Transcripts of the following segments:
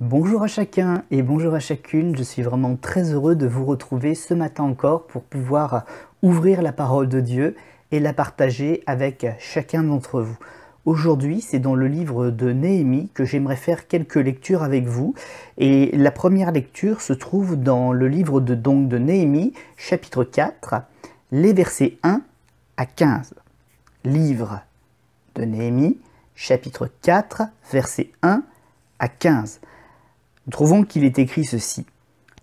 Bonjour à chacun et bonjour à chacune, je suis vraiment très heureux de vous retrouver ce matin encore pour pouvoir ouvrir la parole de Dieu et la partager avec chacun d'entre vous. Aujourd'hui, c'est dans le livre de Néhémie que j'aimerais faire quelques lectures avec vous. Et la première lecture se trouve dans le livre de Néhémie, chapitre 4, les versets 1 à 15. Livre de Néhémie, chapitre 4, versets 1 à 15. Nous trouvons qu'il est écrit ceci.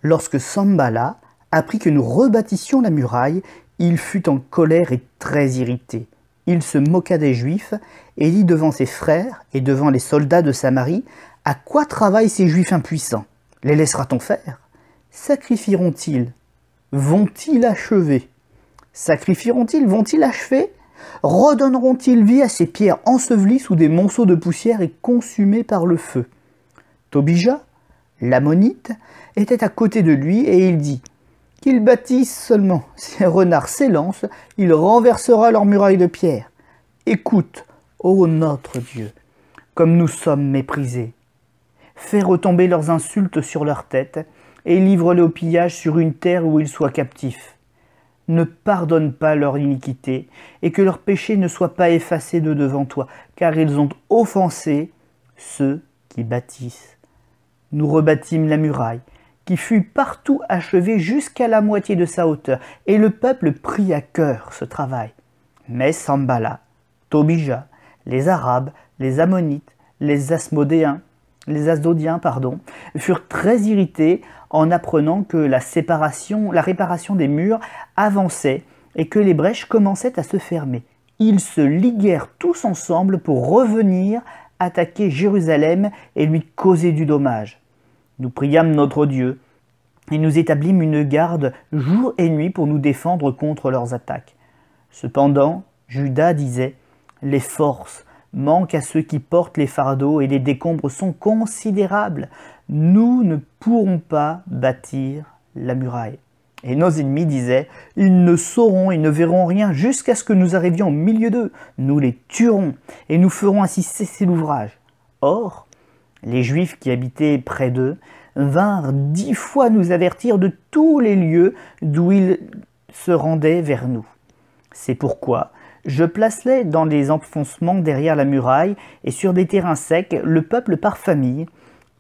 Lorsque Sanballat apprit que nous rebâtissions la muraille, il fut en colère et très irrité. Il se moqua des Juifs et dit devant ses frères et devant les soldats de Samarie, « À quoi travaillent ces Juifs impuissants? Les laissera-t-on faire? Sacrifieront-ils? Vont-ils achever? Sacrifieront-ils? Vont-ils achever? Redonneront-ils vie à ces pierres ensevelies sous des monceaux de poussière et consumées par le feu? » Tobija, l'ammonite, était à côté de lui et il dit « Qu'ils bâtissent seulement, si un renard s'élance, il renversera leurs murailles de pierre. Écoute, ô notre Dieu, comme nous sommes méprisés. Fais retomber leurs insultes sur leur tête et livre-les au pillage sur une terre où ils soient captifs. Ne pardonne pas leur iniquité et que leurs péchés ne soient pas effacés de devant toi, car ils ont offensé ceux qui bâtissent. Nous rebâtîmes la muraille, qui fut partout achevée jusqu'à la moitié de sa hauteur, et le peuple prit à cœur ce travail. Mais Sanballat, Tobija, les Arabes, les Ammonites, les Asdodiens, furent très irrités en apprenant que la réparation des murs avançait et que les brèches commençaient à se fermer. Ils se liguèrent tous ensemble pour revenir attaquer Jérusalem et lui causer du dommage. Nous priâmes notre Dieu et nous établîmes une garde jour et nuit pour nous défendre contre leurs attaques. Cependant, Juda disait « Les forces manquent à ceux qui portent les fardeaux et les décombres sont considérables. Nous ne pourrons pas bâtir la muraille. » Et nos ennemis disaient « Ils ne sauront et ne verront rien jusqu'à ce que nous arrivions au milieu d'eux. Nous les tuerons et nous ferons ainsi cesser l'ouvrage. » Or, les Juifs qui habitaient près d'eux vinrent 10 fois nous avertir de tous les lieux d'où ils se rendaient vers nous. C'est pourquoi je plaçais dans les enfoncements derrière la muraille et sur des terrains secs le peuple par famille,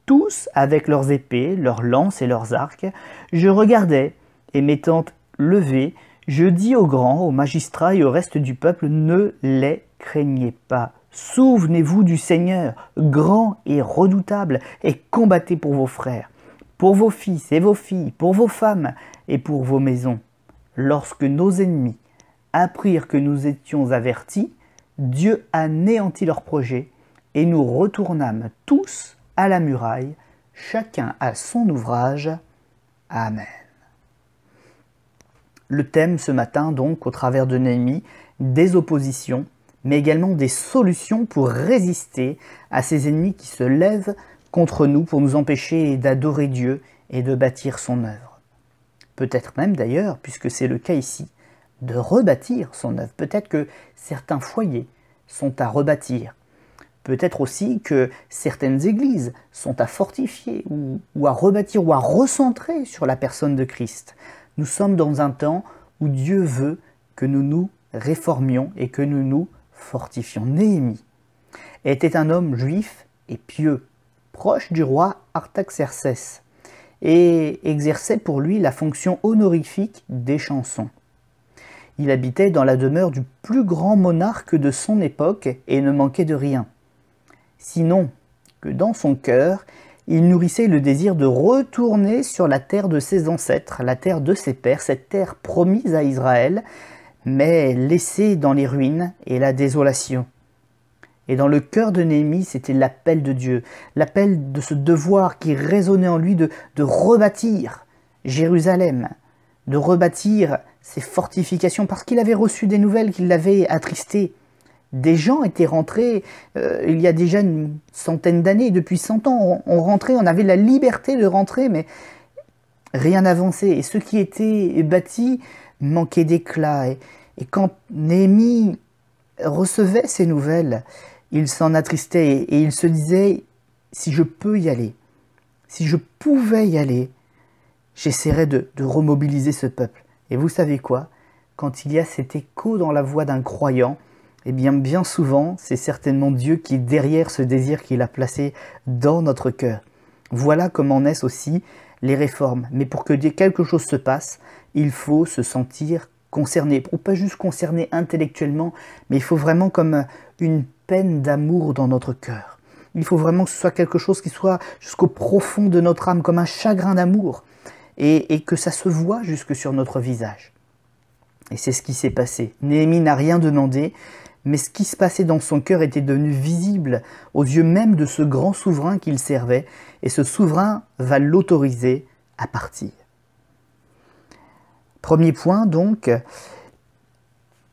tous avec leurs épées, leurs lances et leurs arcs. Je regardais et m'étant levé, je dis aux grands, aux magistrats et au reste du peuple, ne les craignez pas. Souvenez-vous du Seigneur, grand et redoutable, et combattez pour vos frères, pour vos fils et vos filles, pour vos femmes et pour vos maisons. Lorsque nos ennemis apprirent que nous étions avertis, Dieu anéantit leurs projets, et nous retournâmes tous à la muraille, chacun à son ouvrage. Amen. Le thème ce matin, donc, au travers de Néhémie, des oppositions, mais également des solutions pour résister à ces ennemis qui se lèvent contre nous pour nous empêcher d'adorer Dieu et de bâtir son œuvre. Peut-être même d'ailleurs, puisque c'est le cas ici, de rebâtir son œuvre. Peut-être que certains foyers sont à rebâtir. Peut-être aussi que certaines églises sont à fortifier ou à rebâtir ou à recentrer sur la personne de Christ. Nous sommes dans un temps où Dieu veut que nous nous réformions et que nous nous fortifions. Néhémie était un homme juif et pieux, proche du roi Artaxerxès, et exerçait pour lui la fonction honorifique des chansons. Il habitait dans la demeure du plus grand monarque de son époque et ne manquait de rien. Sinon que dans son cœur, il nourrissait le désir de retourner sur la terre de ses ancêtres, la terre de ses pères, cette terre promise à Israël, mais laissée dans les ruines et la désolation. Et dans le cœur de Néhémie, c'était l'appel de Dieu, l'appel de ce devoir qui résonnait en lui de rebâtir Jérusalem, de rebâtir ses fortifications, parce qu'il avait reçu des nouvelles qui l'avaient attristé. Des gens étaient rentrés il y a déjà une centaine d'années, depuis 100 ans, on rentrait, on avait la liberté de rentrer, mais rien n'avançait. Et ce qui était bâti manquait d'éclat. Et quand Néhémie recevait ces nouvelles, il s'en attristait et il se disait « si je peux y aller, Si je pouvais y aller, j'essaierais de remobiliser ce peuple. Et vous savez quoi? Quand il y a cet écho dans la voix d'un croyant, eh bien souvent, c'est certainement Dieu qui est derrière ce désir qu'il a placé dans notre cœur. Voilà comment naissent aussi les réformes. Mais pour que quelque chose se passe, il faut se sentir concerné. Ou pas juste concerné intellectuellement, mais il faut vraiment comme une peine d'amour dans notre cœur. Il faut vraiment que ce soit quelque chose qui soit jusqu'au profond de notre âme, comme un chagrin d'amour. Et que ça se voit jusque sur notre visage. Et c'est ce qui s'est passé. Néhémie n'a rien demandé, mais ce qui se passait dans son cœur était devenu visible aux yeux même de ce grand souverain qu'il servait, et ce souverain va l'autoriser à partir. Premier point donc,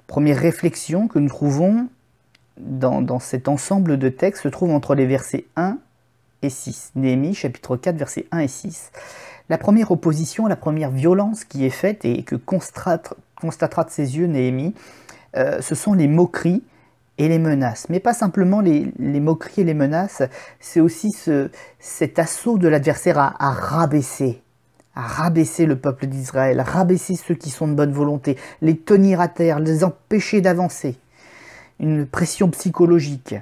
première réflexion que nous trouvons dans cet ensemble de textes se trouve entre les versets 1 et 6. Néhémie chapitre 4 versets 1 et 6. La première opposition, la première violence qui est faite et que constatera de ses yeux Néhémie, ce sont les moqueries et les menaces. Mais pas simplement les moqueries et les menaces, c'est aussi cet assaut de l'adversaire à rabaisser le peuple d'Israël, à rabaisser ceux qui sont de bonne volonté, les tenir à terre, les empêcher d'avancer. Une pression psychologique.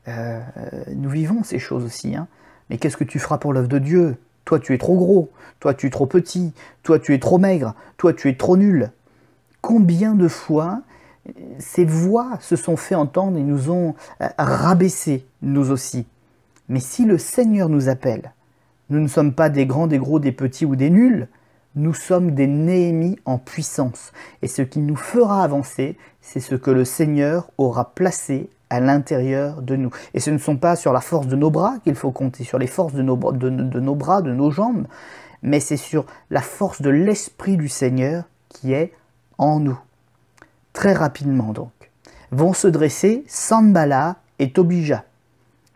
Nous vivons ces choses aussi. Hein. Mais qu'est-ce que tu feras pour l'œuvre de Dieu? Toi, tu es trop gros. Toi, tu es trop petit. Toi, tu es trop maigre. Toi, tu es trop nul. Combien de fois ces voix se sont fait entendre et nous ont rabaissés, nous aussi. Mais si le Seigneur nous appelle, nous ne sommes pas des grands, des gros, des petits ou des nuls, nous sommes des Néhémies en puissance. Et ce qui nous fera avancer, c'est ce que le Seigneur aura placé à l'intérieur de nous. Et ce ne sont pas sur la force de nos bras qu'il faut compter, sur les forces de nos bras, de nos jambes, mais c'est sur la force de l'Esprit du Seigneur qui est en nous. Très rapidement donc, vont se dresser Sanballat et Tobija,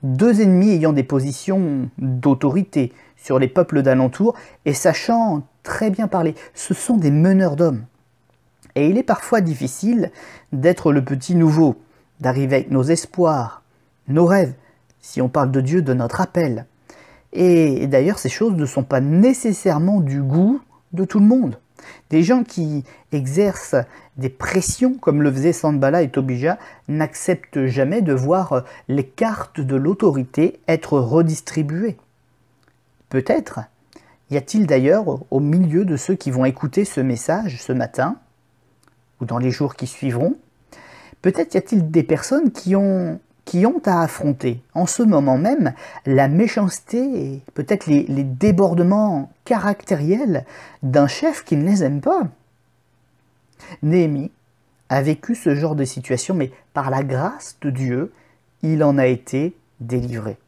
deux ennemis ayant des positions d'autorité sur les peuples d'alentour et sachant très bien parler. Ce sont des meneurs d'hommes. Et il est parfois difficile d'être le petit nouveau, d'arriver avec nos espoirs, nos rêves, si on parle de Dieu, de notre appel. Et d'ailleurs, ces choses ne sont pas nécessairement du goût de tout le monde. Des gens qui exercent des pressions, comme le faisaient Sanballat et Tobija, n'acceptent jamais de voir les cartes de l'autorité être redistribuées. Peut-être y a-t-il d'ailleurs, au milieu de ceux qui vont écouter ce message ce matin, ou dans les jours qui suivront, peut-être y a-t-il des personnes qui ont à affronter en ce moment même la méchanceté et peut-être les débordements caractériels d'un chef qui ne les aime pas. Néhémie a vécu ce genre de situation, mais par la grâce de Dieu, il en a été délivré.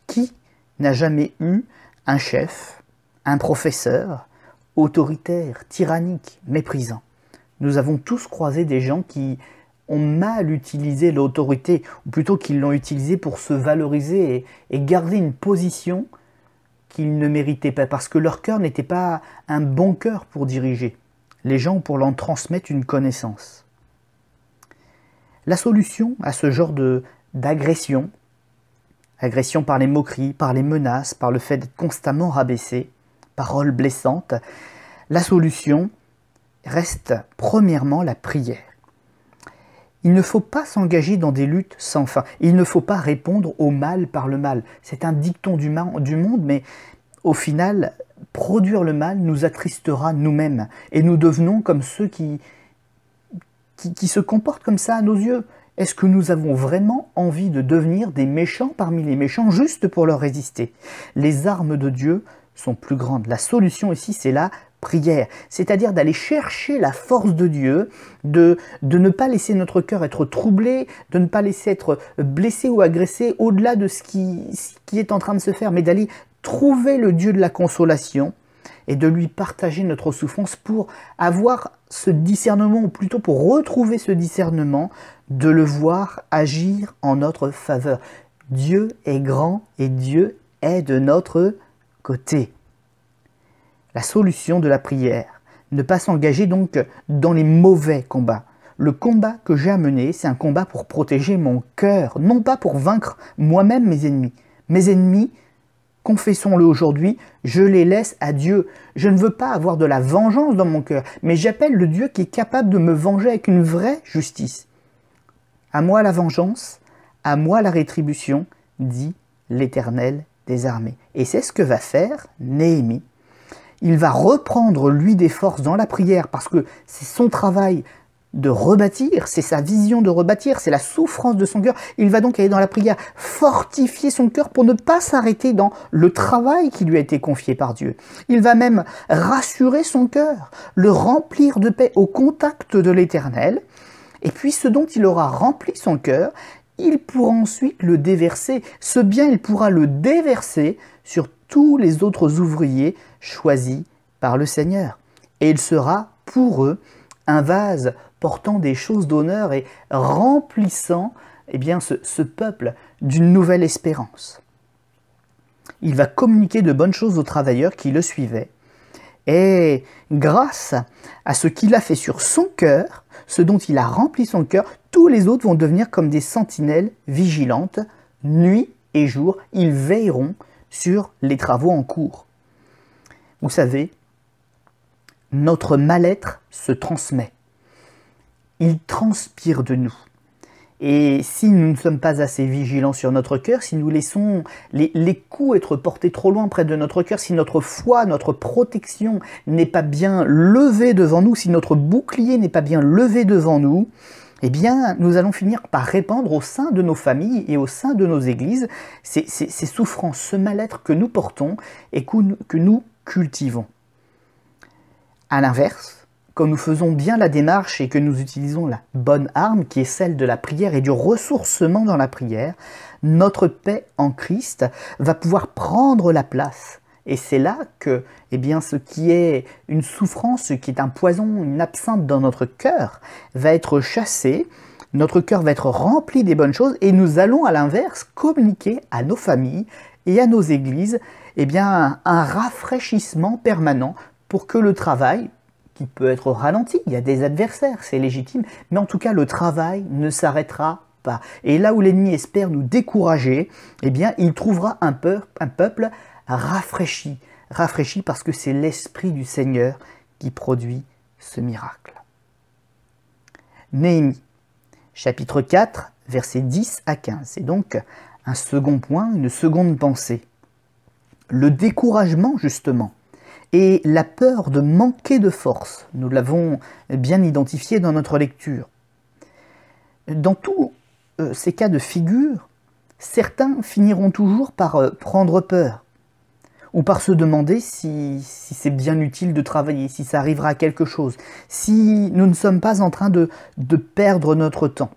Qui n'a jamais eu un chef, un professeur, autoritaire, tyrannique, méprisant? Nous avons tous croisé des gens qui ont mal utilisé l'autorité, ou plutôt qu'ils l'ont utilisée pour se valoriser et garder une position qu'ils ne méritaient pas, parce que leur cœur n'était pas un bon cœur pour diriger les gens, pour leur transmettre une connaissance. La solution à ce genre d'agression, agression par les moqueries, par les menaces, par le fait d'être constamment rabaissé, paroles blessantes, la solution reste premièrement la prière. Il ne faut pas s'engager dans des luttes sans fin. Il ne faut pas répondre au mal par le mal. C'est un dicton du monde, mais au final, produire le mal nous attristera nous-mêmes. Et nous devenons comme ceux qui se comportent comme ça à nos yeux. Est-ce que nous avons vraiment envie de devenir des méchants parmi les méchants juste pour leur résister? Les armes de Dieu sont plus grandes. La solution ici, c'est la prière, c'est-à-dire d'aller chercher la force de Dieu, de ne pas laisser notre cœur être troublé, de ne pas laisser être blessé ou agressé au-delà de ce qui est en train de se faire, mais d'aller trouver le Dieu de la consolation et de lui partager notre souffrance pour avoir ce discernement, ou plutôt pour retrouver ce discernement, de le voir agir en notre faveur. Dieu est grand et Dieu est de notre côté. La solution de la prière, ne pas s'engager donc dans les mauvais combats. Le combat que j'ai à mener, c'est un combat pour protéger mon cœur, non pas pour vaincre moi-même mes ennemis. Mes ennemis confessons-le aujourd'hui, je les laisse à Dieu. Je ne veux pas avoir de la vengeance dans mon cœur, mais j'appelle le Dieu qui est capable de me venger avec une vraie justice. À moi la vengeance, à moi la rétribution, dit l'Éternel des armées. Et c'est ce que va faire Néhémie. Il va reprendre, lui, des forces dans la prière, parce que c'est son travail de rebâtir, c'est sa vision de rebâtir, c'est la souffrance de son cœur. Il va donc aller dans la prière, fortifier son cœur pour ne pas s'arrêter dans le travail qui lui a été confié par Dieu. Il va même rassurer son cœur, le remplir de paix au contact de l'Éternel. Et puis ce dont il aura rempli son cœur, il pourra ensuite le déverser. Ce bien, il pourra le déverser sur tous les autres ouvriers choisis par le Seigneur. Et il sera pour eux un vase portant des choses d'honneur et remplissant ce peuple d'une nouvelle espérance. Il va communiquer de bonnes choses aux travailleurs qui le suivaient. Et grâce à ce qu'il a fait sur son cœur, ce dont il a rempli son cœur, tous les autres vont devenir comme des sentinelles vigilantes, nuit et jour. Ils veilleront sur les travaux en cours. Vous savez, notre mal-être se transmet. Il transpire de nous. Et si nous ne sommes pas assez vigilants sur notre cœur, si nous laissons les coups être portés trop loin près de notre cœur, si notre foi, notre protection n'est pas bien levée devant nous, si notre bouclier n'est pas bien levé devant nous, eh bien, nous allons finir par répandre au sein de nos familles et au sein de nos églises ces souffrances, ce mal-être que nous portons et que nous cultivons. À l'inverse, quand nous faisons bien la démarche et que nous utilisons la bonne arme qui est celle de la prière et du ressourcement dans la prière, notre paix en Christ va pouvoir prendre la place. Et c'est là que ce qui est une souffrance, ce qui est un poison, une absinthe dans notre cœur, va être chassé, notre cœur va être rempli des bonnes choses et nous allons à l'inverse communiquer à nos familles et à nos églises un rafraîchissement permanent pour que le travail, qui peut être ralenti, il y a des adversaires, c'est légitime, mais en tout cas le travail ne s'arrêtera pas. Et là où l'ennemi espère nous décourager, il trouvera un peuple rafraîchi parce que c'est l'Esprit du Seigneur qui produit ce miracle. Néhémie, chapitre 4, versets 10 à 15. C'est donc un second point, une seconde pensée. Le découragement, justement, et la peur de manquer de force, nous l'avons bien identifié dans notre lecture. Dans tous ces cas de figure, certains finiront toujours par prendre peur, ou par se demander si c'est bien utile de travailler, si ça arrivera à quelque chose, si nous ne sommes pas en train de perdre notre temps.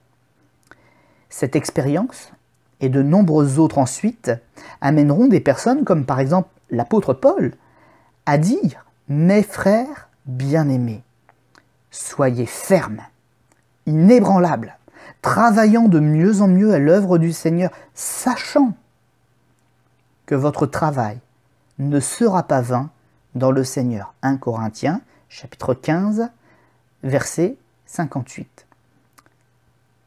Cette expérience, et de nombreuses autres ensuite, amèneront des personnes comme par exemple l'apôtre Paul, à dire « Mes frères bien-aimés, soyez fermes, inébranlables, travaillant de mieux en mieux à l'œuvre du Seigneur, sachant que votre travail ne sera pas vain dans le Seigneur. » 1 Corinthiens, chapitre 15, verset 58.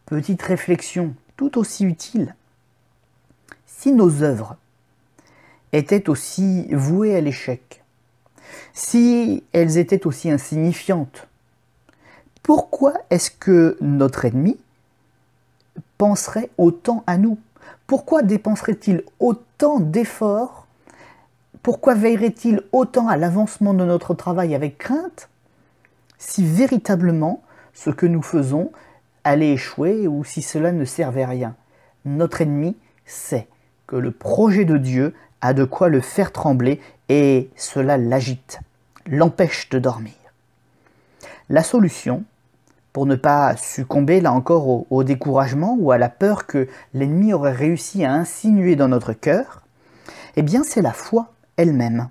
Petite réflexion tout aussi utile. Si nos œuvres étaient aussi vouées à l'échec, si elles étaient aussi insignifiantes, pourquoi est-ce que notre ennemi penserait autant à nous? Pourquoi dépenserait-il autant d'efforts? Pourquoi veillerait-il autant à l'avancement de notre travail avec crainte si véritablement ce que nous faisons allait échouer ou si cela ne servait à rien? Notre ennemi sait que le projet de Dieu a de quoi le faire trembler et cela l'agite, l'empêche de dormir. La solution, pour ne pas succomber là encore au découragement ou à la peur que l'ennemi aurait réussi à insinuer dans notre cœur, c'est la foi elle-même.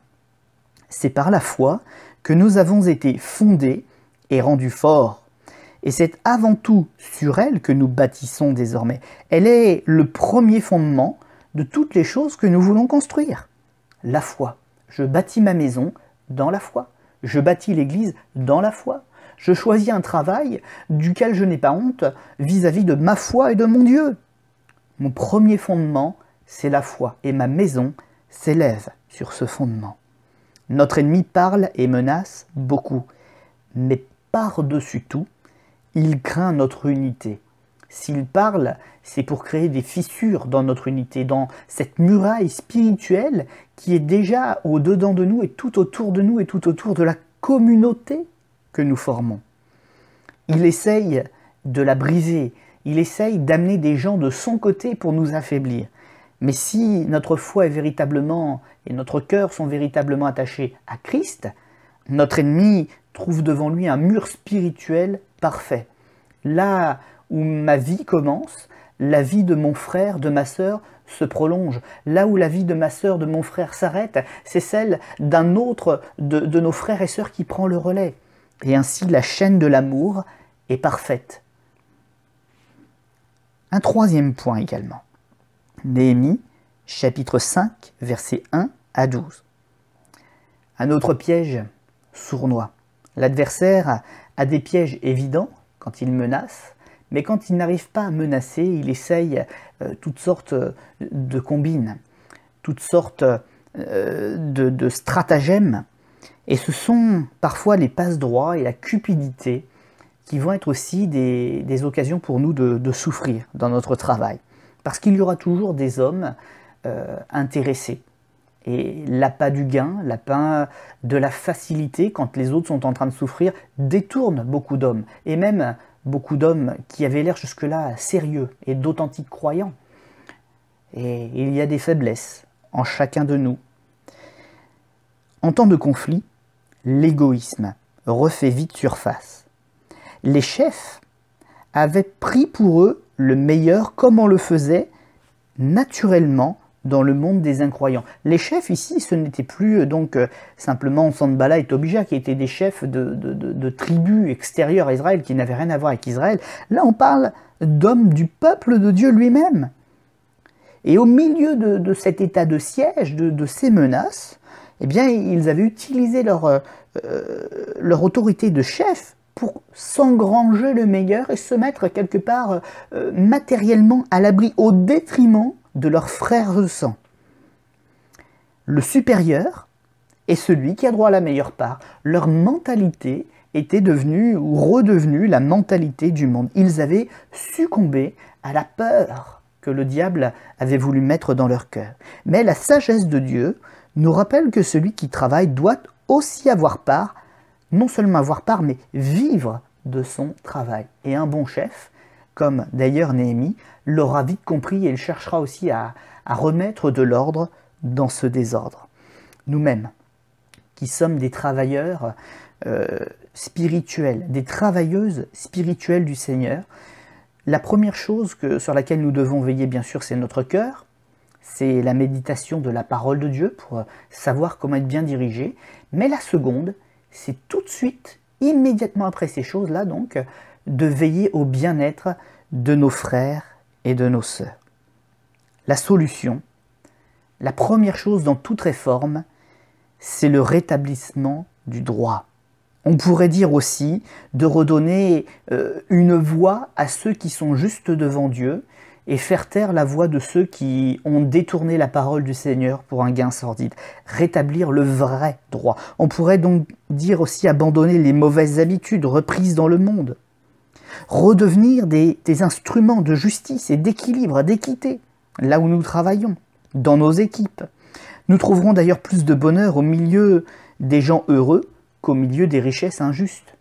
C'est par la foi que nous avons été fondés et rendus forts. Et c'est avant tout sur elle que nous bâtissons désormais. Elle est le premier fondement de toutes les choses que nous voulons construire. La foi. Je bâtis ma maison dans la foi. Je bâtis l'église dans la foi. Je choisis un travail duquel je n'ai pas honte vis-à-vis de ma foi et de mon Dieu. Mon premier fondement, c'est la foi. Et ma maison, s'élève sur ce fondement. Notre ennemi parle et menace beaucoup, mais par-dessus tout, il craint notre unité. S'il parle, c'est pour créer des fissures dans notre unité, dans cette muraille spirituelle qui est déjà au-dedans de nous et tout autour de nous et tout autour de la communauté que nous formons. Il essaye de la briser, il essaye d'amener des gens de son côté pour nous affaiblir. Mais si notre foi est véritablement et notre cœur sont véritablement attachés à Christ, notre ennemi trouve devant lui un mur spirituel parfait. Là où ma vie commence, la vie de mon frère, de ma sœur se prolonge. Là où la vie de ma sœur, de mon frère s'arrête, c'est celle d'un autre de nos frères et sœurs qui prend le relais. Et ainsi la chaîne de l'amour est parfaite. Un troisième point également. Néhémie, chapitre 5, versets 1 à 12. Un autre piège sournois. L'adversaire a des pièges évidents quand il menace, mais quand il n'arrive pas à menacer, il essaye toutes sortes de combines, toutes sortes de stratagèmes. Et ce sont parfois les passe-droits et la cupidité qui vont être aussi des occasions pour nous de souffrir dans notre travail. Parce qu'il y aura toujours des hommes intéressés. Et l'appât du gain, l'appât de la facilité, quand les autres sont en train de souffrir, détourne beaucoup d'hommes. Et même beaucoup d'hommes qui avaient l'air jusque-là sérieux et d'authentiques croyants. Et il y a des faiblesses en chacun de nous. En temps de conflit, l'égoïsme refait vite surface. Les chefs avaient pris pour eux le meilleur comme on le faisait naturellement dans le monde des incroyants. Les chefs ici, ce n'était plus donc simplement Sanballat et Tobija qui étaient des chefs de tribus extérieures à Israël qui n'avaient rien à voir avec Israël. Là, on parle d'hommes du peuple de Dieu lui-même. Et au milieu de cet état de siège, de ces menaces, eh bien, ils avaient utilisé leur autorité de chef pour s'engranger le meilleur et se mettre quelque part matériellement à l'abri au détriment de leurs frères de sang. Le supérieur est celui qui a droit à la meilleure part. Leur mentalité était devenue ou redevenue la mentalité du monde. Ils avaient succombé à la peur que le diable avait voulu mettre dans leur cœur. Mais la sagesse de Dieu nous rappelle que celui qui travaille doit aussi avoir part, non seulement avoir part, mais vivre de son travail. Et un bon chef, comme d'ailleurs Néhémie, l'aura vite compris et il cherchera aussi à remettre de l'ordre dans ce désordre. Nous-mêmes, qui sommes des travailleurs spirituels, des travailleuses spirituelles du Seigneur, la première chose sur laquelle nous devons veiller, bien sûr, c'est notre cœur, c'est la méditation de la parole de Dieu pour savoir comment être bien dirigé, mais la seconde, c'est tout de suite, immédiatement après ces choses-là, donc, de veiller au bien-être de nos frères et de nos sœurs. La solution, la première chose dans toute réforme, c'est le rétablissement du droit. On pourrait dire aussi de redonner une voix à ceux qui sont justes devant Dieu et faire taire la voix de ceux qui ont détourné la parole du Seigneur pour un gain sordide. Rétablir le vrai droit. On pourrait donc dire aussi abandonner les mauvaises habitudes reprises dans le monde. Redevenir des instruments de justice et d'équilibre, d'équité, là où nous travaillons, dans nos équipes. Nous trouverons d'ailleurs plus de bonheur au milieu des gens heureux qu'au milieu des richesses injustes.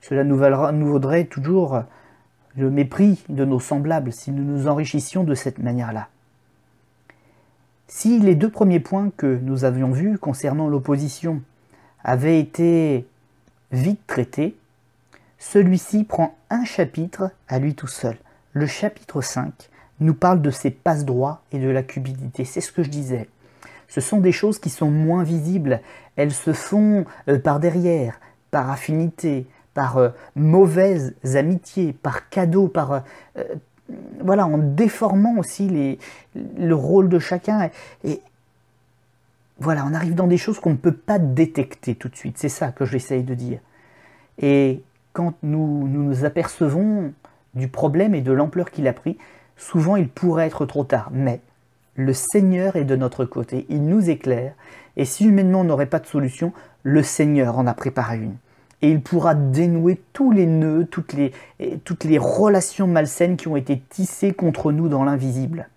Cela nous vaudrait toujours le mépris de nos semblables si nous nous enrichissions de cette manière-là. Si les deux premiers points que nous avions vus concernant l'opposition avaient été vite traités, celui-ci prend un chapitre à lui tout seul. Le chapitre 5 nous parle de ces passe-droits et de la cupidité. C'est ce que je disais. Ce sont des choses qui sont moins visibles. Elles se font par derrière, par affinité, par mauvaises amitiés, par cadeaux, voilà, en déformant aussi le rôle de chacun. Et voilà, on arrive dans des choses qu'on ne peut pas détecter tout de suite. C'est ça que j'essaye de dire. Et quand nous nous apercevons du problème et de l'ampleur qu'il a pris, souvent il pourrait être trop tard. Mais le Seigneur est de notre côté, il nous éclaire, et si humainement on n'aurait pas de solution, le Seigneur en a préparé une. Et il pourra dénouer tous les nœuds, toutes les relations malsaines qui ont été tissées contre nous dans l'invisible.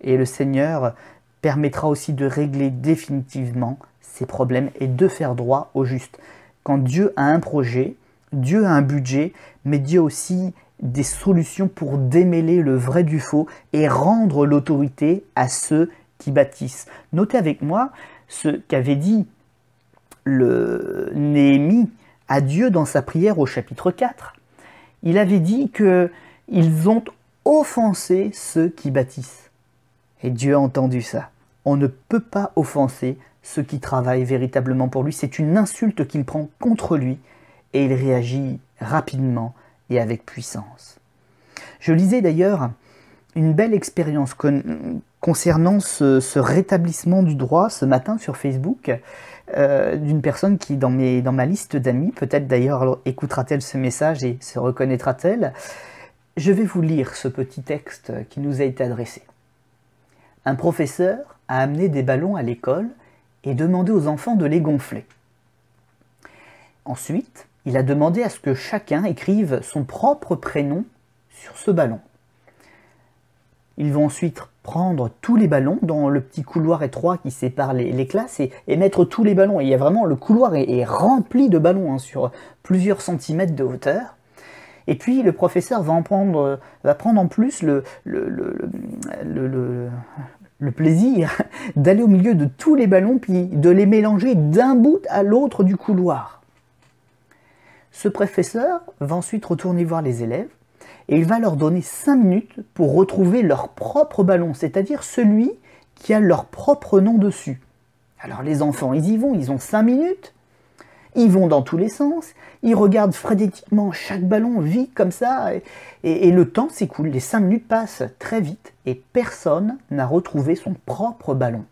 Et le Seigneur permettra aussi de régler définitivement ces problèmes et de faire droit au juste. Quand Dieu a un projet, Dieu a un budget, mais Dieu a aussi des solutions pour démêler le vrai du faux et rendre l'autorité à ceux qui bâtissent. Notez avec moi ce qu'avait dit le Néhémie à Dieu dans sa prière au chapitre 4. Il avait dit qu'ils ont offensé ceux qui bâtissent. Et Dieu a entendu ça. On ne peut pas offenser ceux qui travaillent véritablement pour lui. C'est une insulte qu'il prend contre lui et il réagit rapidement et avec puissance. Je lisais d'ailleurs une belle expérience concernant ce rétablissement du droit ce matin sur Facebook d'une personne qui dans ma liste d'amis, peut-être d'ailleurs écoutera-t-elle ce message et se reconnaîtra-t-elle. Je vais vous lire ce petit texte qui nous a été adressé. Un professeur a amené des ballons à l'école et demandé aux enfants de les gonfler. Ensuite, il a demandé à ce que chacun écrive son propre prénom sur ce ballon. Ils vont ensuite prendre tous les ballons dans le petit couloir étroit qui sépare les classes et mettre tous les ballons. Et il y a vraiment, le couloir est rempli de ballons sur plusieurs centimètres de hauteur. Et puis le professeur va prendre en plus le plaisir d'aller au milieu de tous les ballons puis de les mélanger d'un bout à l'autre du couloir. Ce professeur va ensuite retourner voir les élèves et il va leur donner 5 minutes pour retrouver leur propre ballon, c'est-à-dire celui qui a leur propre nom dessus. Alors les enfants, ils y vont, ils ont 5 minutes, ils vont dans tous les sens, ils regardent frénétiquement chaque ballon vite comme ça, et le temps s'écoule, les 5 minutes passent très vite, et personne n'a retrouvé son propre ballon.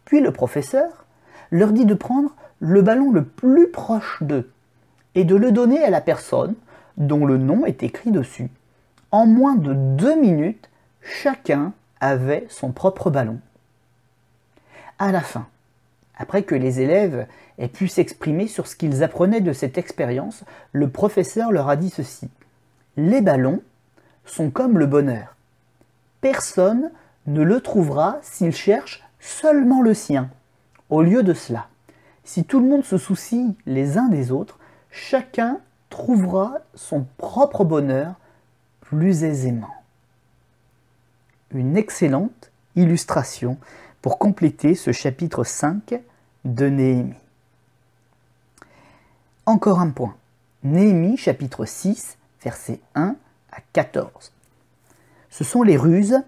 Puis le professeur leur dit de prendre le ballon le plus proche d'eux, et de le donner à la personne dont le nom est écrit dessus. En moins de 2 minutes, chacun avait son propre ballon. À la fin, après que les élèves aient pu s'exprimer sur ce qu'ils apprenaient de cette expérience, le professeur leur a dit ceci. Les ballons sont comme le bonheur. Personne ne le trouvera s'il cherche seulement le sien. Au lieu de cela, si tout le monde se soucie les uns des autres, chacun trouvera son propre bonheur plus aisément. Une excellente illustration pour compléter ce chapitre 5 de Néhémie. Encore un point. Néhémie chapitre 6, versets 1 à 14. Ce sont les ruses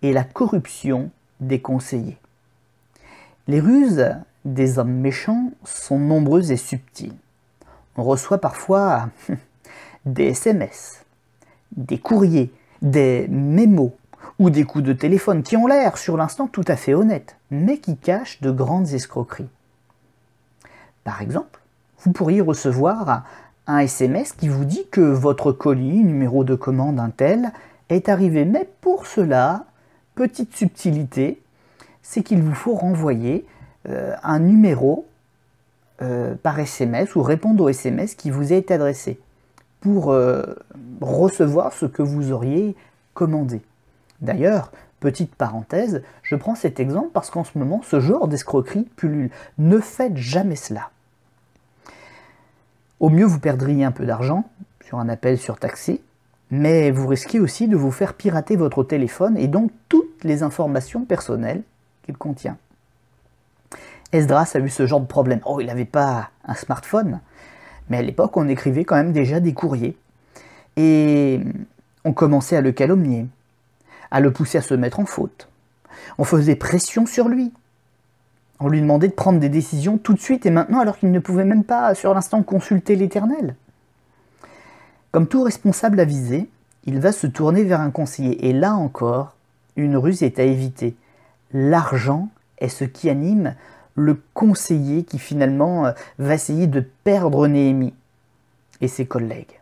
et la corruption des conseillers. Les ruses des hommes méchants sont nombreuses et subtiles. On reçoit parfois des SMS, des courriers, des mémos ou des coups de téléphone qui ont l'air sur l'instant tout à fait honnêtes, mais qui cachent de grandes escroqueries. Par exemple, vous pourriez recevoir un SMS qui vous dit que votre colis, numéro de commande un tel, est arrivé, mais pour cela, petite subtilité, c'est qu'il vous faut renvoyer un numéro par SMS ou répondre au SMS qui vous a été adressé pour recevoir ce que vous auriez commandé. D'ailleurs, petite parenthèse, je prends cet exemple parce qu'en ce moment, ce genre d'escroquerie pullule. Ne faites jamais cela. Au mieux, vous perdriez un peu d'argent sur un appel surtaxé, mais vous risquez aussi de vous faire pirater votre téléphone et donc toutes les informations personnelles qu'il contient. Esdras a eu ce genre de problème. Oh, il n'avait pas un smartphone, mais à l'époque, on écrivait quand même déjà des courriers. Et on commençait à le calomnier, à le pousser à se mettre en faute. On faisait pression sur lui. On lui demandait de prendre des décisions tout de suite et maintenant, alors qu'il ne pouvait même pas, sur l'instant, consulter l'Éternel. Comme tout responsable avisé, il va se tourner vers un conseiller. Et là encore, une ruse est à éviter. L'argent est ce qui anime le conseiller qui finalement va essayer de perdre Néhémie et ses collègues.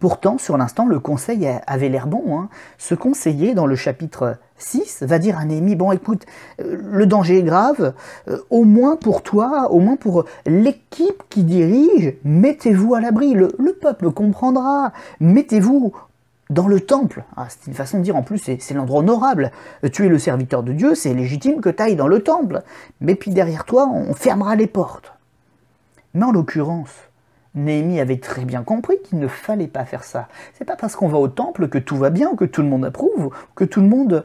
Pourtant, sur l'instant, le conseil avait l'air bon, hein. Ce conseiller, dans le chapitre 6, va dire à Néhémie, bon écoute, le danger est grave, au moins pour toi, au moins pour l'équipe qui dirige, mettez-vous à l'abri, le peuple comprendra, mettez-vous dans le temple. Ah, c'est une façon de dire, en plus, c'est l'endroit honorable. Tu es le serviteur de Dieu, c'est légitime que tu ailles dans le temple. Mais puis derrière toi, on fermera les portes. Mais en l'occurrence, Néhémie avait très bien compris qu'il ne fallait pas faire ça. C'est pas parce qu'on va au temple que tout va bien, que tout le monde approuve, que tout le monde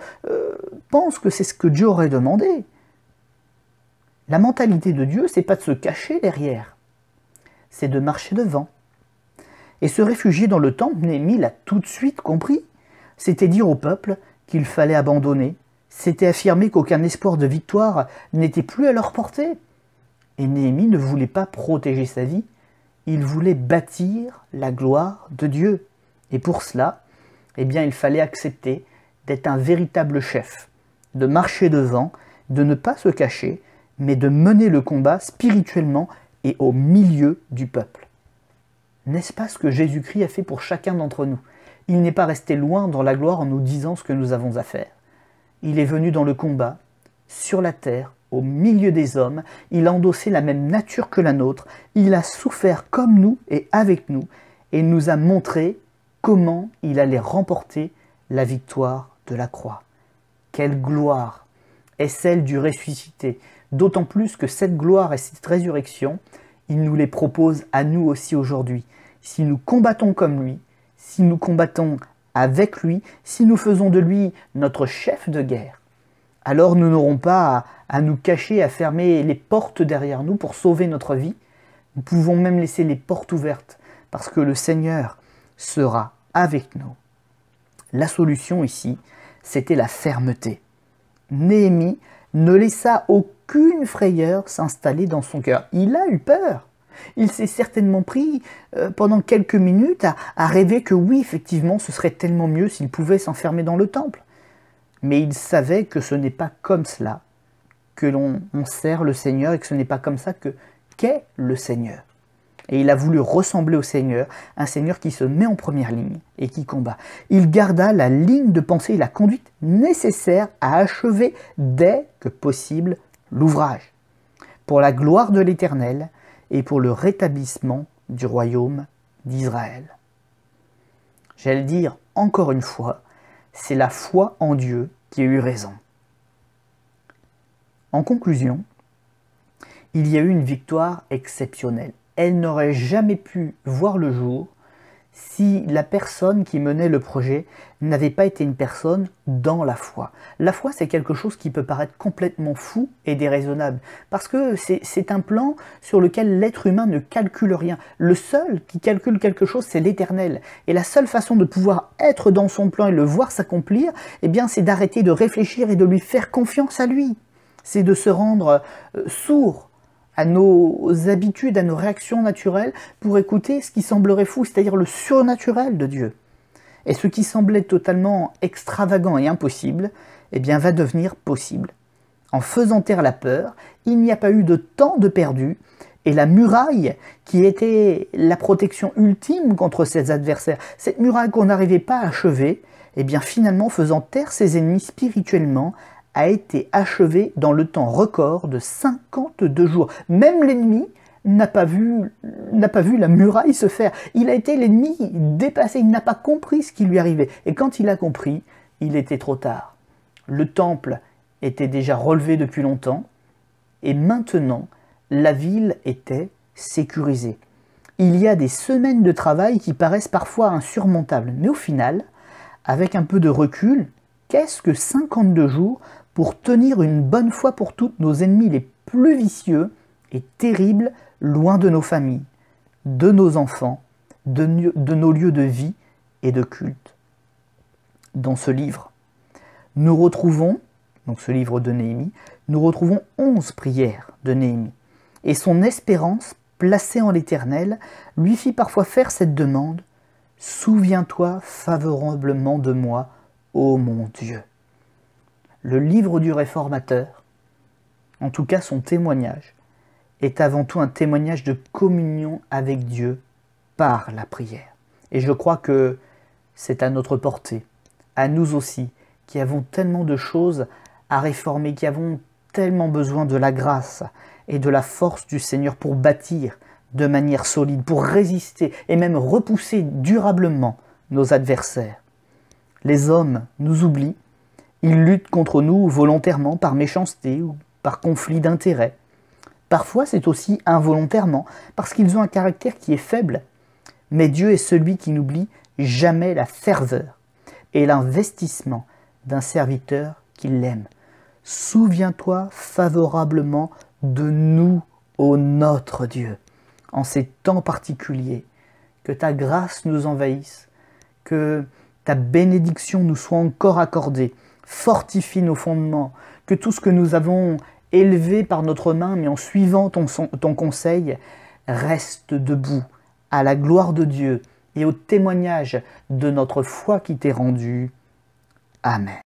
pense que c'est ce que Dieu aurait demandé. La mentalité de Dieu, c'est pas de se cacher derrière, c'est de marcher devant. Et se réfugier dans le temple, Néhémie l'a tout de suite compris. C'était dire au peuple qu'il fallait abandonner. C'était affirmer qu'aucun espoir de victoire n'était plus à leur portée. Et Néhémie ne voulait pas protéger sa vie, il voulait bâtir la gloire de Dieu. Et pour cela, eh bien, il fallait accepter d'être un véritable chef, de marcher devant, de ne pas se cacher, mais de mener le combat spirituellement et au milieu du peuple. N'est-ce pas ce que Jésus-Christ a fait pour chacun d'entre nous? Il n'est pas resté loin dans la gloire en nous disant ce que nous avons à faire. Il est venu dans le combat, sur la terre, au milieu des hommes, il a endossé la même nature que la nôtre, il a souffert comme nous et avec nous, et nous a montré comment il allait remporter la victoire de la croix. Quelle gloire est celle du ressuscité, d'autant plus que cette gloire et cette résurrection, il nous les propose à nous aussi aujourd'hui. Si nous combattons comme lui, si nous combattons avec lui, si nous faisons de lui notre chef de guerre, alors nous n'aurons pas à nous cacher, à fermer les portes derrière nous pour sauver notre vie. Nous pouvons même laisser les portes ouvertes parce que le Seigneur sera avec nous. La solution ici, c'était la fermeté. Néhémie ne laissa aucune frayeur s'installer dans son cœur. Il a eu peur. Il s'est certainement pris pendant quelques minutes à rêver que oui, effectivement, ce serait tellement mieux s'il pouvait s'enfermer dans le temple. Mais il savait que ce n'est pas comme cela que l'on sert le Seigneur et que ce n'est pas comme ça qu'est le Seigneur. Et il a voulu ressembler au Seigneur, un Seigneur qui se met en première ligne et qui combat. Il garda la ligne de pensée et la conduite nécessaire à achever dès que possible l'ouvrage, pour la gloire de l'Éternel et pour le rétablissement du royaume d'Israël. J'allais dire encore une fois, c'est la foi en Dieu qui a eu raison. En conclusion, il y a eu une victoire exceptionnelle. Elle n'aurait jamais pu voir le jour si la personne qui menait le projet n'avait pas été une personne dans la foi. La foi, c'est quelque chose qui peut paraître complètement fou et déraisonnable, parce que c'est un plan sur lequel l'être humain ne calcule rien. Le seul qui calcule quelque chose, c'est l'Éternel. Et la seule façon de pouvoir être dans son plan et le voir s'accomplir, eh bien, c'est d'arrêter de réfléchir et de lui faire confiance à lui. C'est de se rendre sourd à nos habitudes, à nos réactions naturelles, pour écouter ce qui semblerait fou, c'est-à-dire le surnaturel de Dieu. Et ce qui semblait totalement extravagant et impossible, eh bien, va devenir possible. En faisant taire la peur, il n'y a pas eu de temps de perdu, et la muraille, qui était la protection ultime contre ses adversaires, cette muraille qu'on n'arrivait pas à achever, eh bien, finalement, faisant taire ses ennemis spirituellement, a été achevé dans le temps record de 52 jours. Même l'ennemi n'a pas vu la muraille se faire. Il a été l'ennemi dépassé, il n'a pas compris ce qui lui arrivait. Et quand il a compris, il était trop tard. Le temple était déjà relevé depuis longtemps, et maintenant, la ville était sécurisée. Il y a des semaines de travail qui paraissent parfois insurmontables, mais au final, avec un peu de recul, qu'est-ce que 52 jours pour tenir une bonne fois pour toutes nos ennemis les plus vicieux et terribles loin de nos familles, de nos enfants, de nos lieux de vie et de culte? Dans ce livre, nous retrouvons, donc ce livre de Néhémie, nous retrouvons 11 prières de Néhémie. Et son espérance, placée en l'Éternel, lui fit parfois faire cette demande: « Souviens-toi favorablement de moi, ô mon Dieu ». Le livre du réformateur, en tout cas son témoignage, est avant tout un témoignage de communion avec Dieu par la prière. Et je crois que c'est à notre portée, à nous aussi, qui avons tellement de choses à réformer, qui avons tellement besoin de la grâce et de la force du Seigneur pour bâtir de manière solide, pour résister et même repousser durablement nos adversaires. Les hommes nous oublient, ils luttent contre nous volontairement par méchanceté ou par conflit d'intérêts. Parfois c'est aussi involontairement, parce qu'ils ont un caractère qui est faible. Mais Dieu est celui qui n'oublie jamais la ferveur et l'investissement d'un serviteur qui l'aime. Souviens-toi favorablement de nous, ô notre Dieu, en ces temps particuliers, que ta grâce nous envahisse, que ta bénédiction nous soit encore accordée, fortifie nos fondements, que tout ce que nous avons élevé par notre main, mais en suivant ton conseil, reste debout, à la gloire de Dieu et au témoignage de notre foi qui t'est rendue. Amen.